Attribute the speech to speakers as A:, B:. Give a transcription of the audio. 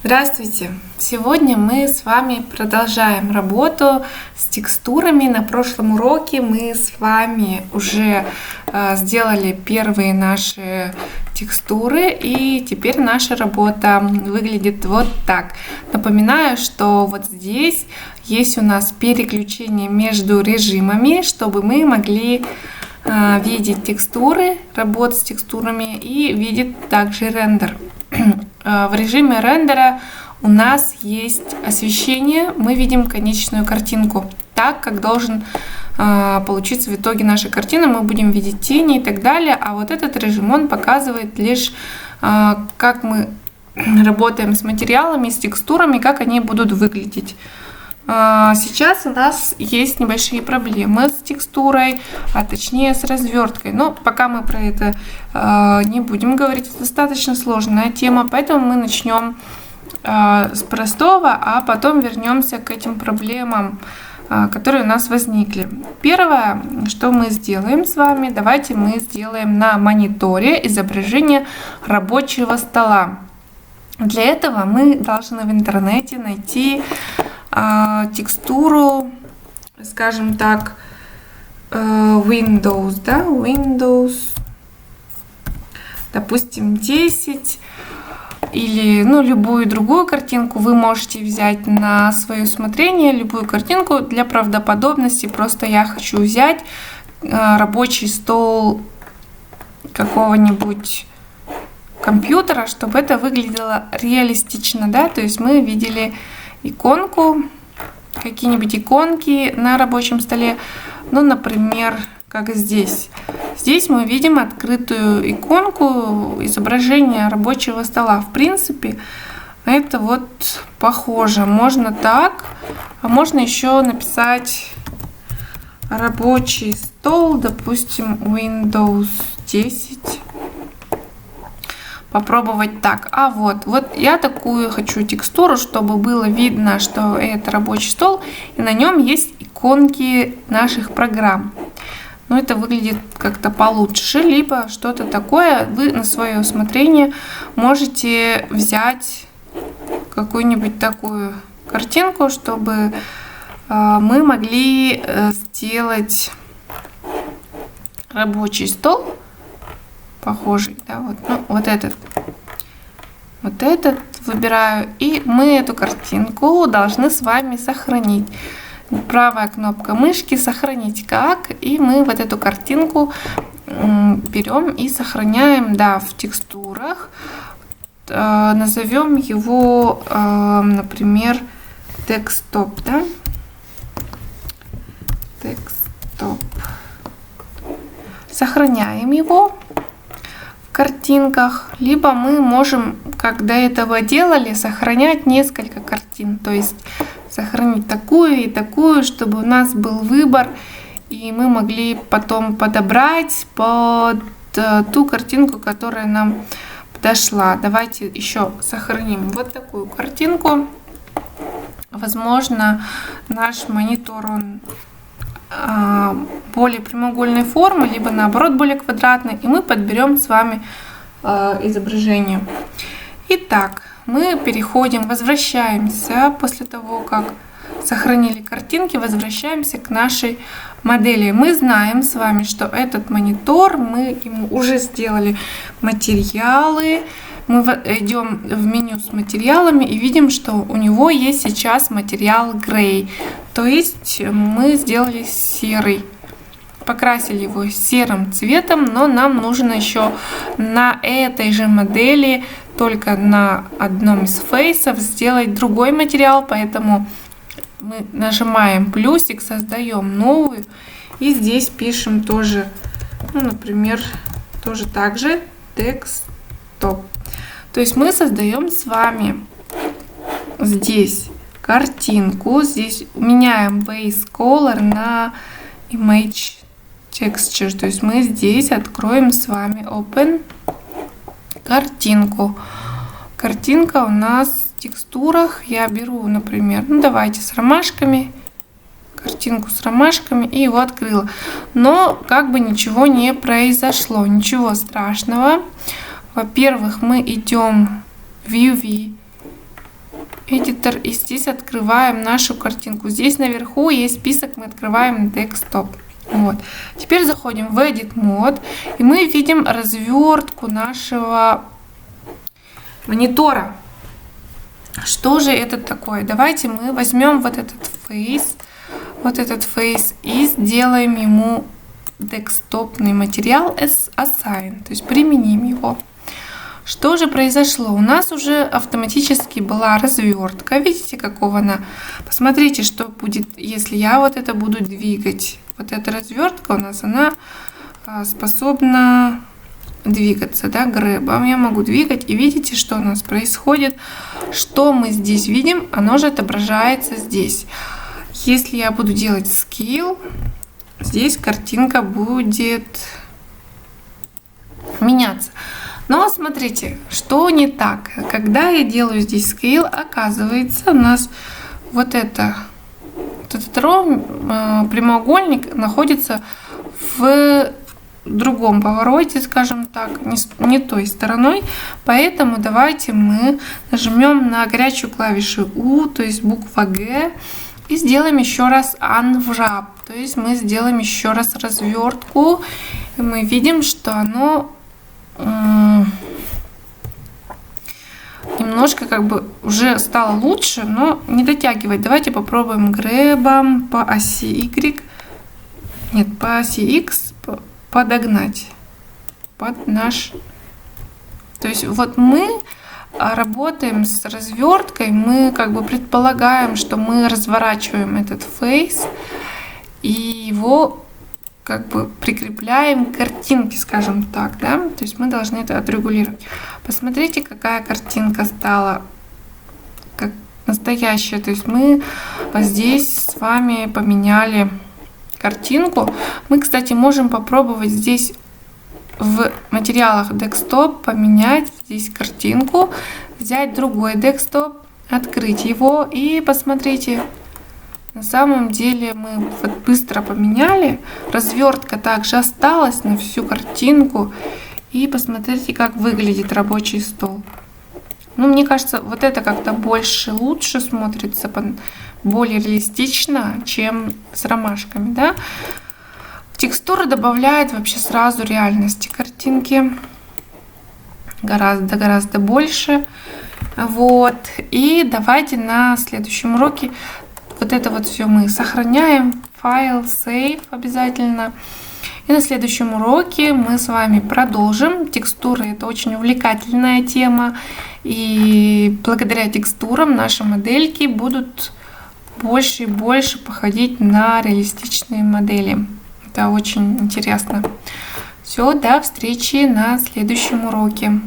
A: Здравствуйте! Сегодня мы с вами продолжаем работу с текстурами. На прошлом уроке мы с вами уже сделали первые наши текстуры, и теперь наша работа выглядит вот так. Напоминаю, что вот здесь есть у нас переключение между режимами, чтобы мы могли видеть текстуры, работать с текстурами и видеть также рендер. В режиме рендера у нас есть освещение, мы видим конечную картинку, так как должен получиться в итоге наша картина, мы будем видеть тени и так далее, а вот этот режим, он показывает лишь, как мы работаем с материалами, с текстурами, как они будут выглядеть. Сейчас у нас есть небольшие проблемы с текстурой, а точнее с разверткой. Но пока мы про это не будем говорить, это достаточно сложная тема, поэтому мы начнем с простого, а потом вернемся к этим проблемам, которые у нас возникли. Первое, что мы сделаем с вами, давайте мы сделаем на мониторе изображение рабочего стола. Для этого мы должны в интернете найти текстуру, скажем так, Windows, да, Windows, допустим, 10, или любую другую картинку вы можете взять на свое усмотрение, любую картинку для правдоподобности. Просто я хочу взять рабочий стол какого-нибудь компьютера, чтобы это выглядело реалистично, да, то есть мы видели иконку, какие-нибудь иконки на рабочем столе, например, как здесь. Здесь мы видим открытую иконку изображения рабочего стола. В принципе, это вот похоже. Можно так, а можно еще написать рабочий стол, допустим, Windows 10. Попробовать так. А вот я такую хочу текстуру, чтобы было видно, что это рабочий стол, и на нем есть иконки наших программ. Но это выглядит как-то получше, либо что-то такое. Вы на свое усмотрение можете взять какую-нибудь такую картинку, чтобы мы могли сделать рабочий стол похожий, да, вот этот выбираю, и мы эту картинку должны с вами сохранить. Правая кнопка мышки «Сохранить как», и мы вот эту картинку берем и сохраняем, да, в текстурах. Назовем его, например, десктоп, да, десктоп. Сохраняем его в картинках, либо мы можем, как до этого делали, сохранять несколько картин, то есть сохранить такую и такую, чтобы у нас был выбор, и мы могли потом подобрать под ту картинку, которая нам подошла. Давайте еще сохраним вот такую картинку. Возможно, наш монитор, он более прямоугольной формы, либо наоборот более квадратной, и мы подберем с вами изображение. Итак, мы переходим, возвращаемся после того, как сохранили картинки, возвращаемся к нашей модели. Мы знаем с вами, что этот монитор, мы ему уже сделали материалы. Мы идем в меню с материалами и видим, что у него есть сейчас материал Gray. То есть мы сделали серый, покрасили его серым цветом, но нам нужно еще на этой же модели, только на одном из фейсов, сделать другой материал, поэтому мы нажимаем плюсик, создаем новую, и здесь пишем тоже, например, тоже так же десктоп. То есть мы создаем с вами здесь картинку, здесь меняем base color на image texture, то есть мы здесь откроем с вами open картинку. Картинка у нас в текстурах, я беру, например, давайте с ромашками, картинку с ромашками, и его открыла. Но как бы ничего не произошло, ничего страшного. Во-первых, мы идем в UV Editor, и здесь открываем нашу картинку. Здесь наверху есть список, мы открываем Desktop. Вот. Теперь заходим в Edit Mode, и мы видим развертку нашего монитора. Что же это такое? Давайте мы возьмем вот этот face и сделаем ему десктопный материал Assign, то есть применим его. Что же произошло? У нас уже автоматически была развертка. Видите, какого она? Посмотрите, что будет, если я вот это буду двигать. Вот эта развертка у нас, она способна двигаться, да, грэбом. Я могу двигать, и видите, что у нас происходит? Что мы здесь видим? Оно же отображается здесь. Если я буду делать scale, здесь картинка будет меняться. Но смотрите, что не так. Когда я делаю здесь scale, оказывается, у нас вот этот прямоугольник находится в другом повороте, скажем так, не той стороной. Поэтому давайте мы нажмем на горячую клавишу U, то есть буква G, и сделаем еще раз unwrap, то есть мы сделаем еще раз развертку, и мы видим, что оно немножко как бы уже стало лучше, но не дотягивает. Давайте попробуем грэбом по оси Y, нет, по оси X подогнать под наш. То есть вот мы работаем с разверткой, мы как бы предполагаем, что мы разворачиваем этот фейс и его как бы прикрепляем к картинке, скажем так, да, то есть мы должны это отрегулировать. Посмотрите, какая картинка стала, как настоящая, то есть мы здесь с вами поменяли картинку. Мы, кстати, можем попробовать здесь в материалах Desktop поменять здесь картинку, взять другой Desktop, открыть его и посмотрите. На самом деле мы вот быстро поменяли, развертка также осталась на всю картинку, и посмотрите, как выглядит рабочий стол. Ну, мне кажется, вот это как-то лучше смотрится, более реалистично, чем с ромашками, да. Текстура добавляет вообще сразу реальности картинки, гораздо больше. Вот, и давайте на следующем уроке вот это вот все мы сохраняем, файл, save обязательно. И на следующем уроке мы с вами продолжим. Текстуры — это очень увлекательная тема, и благодаря текстурам наши модельки будут больше и больше походить на реалистичные модели. Это очень интересно. Все, до встречи на следующем уроке.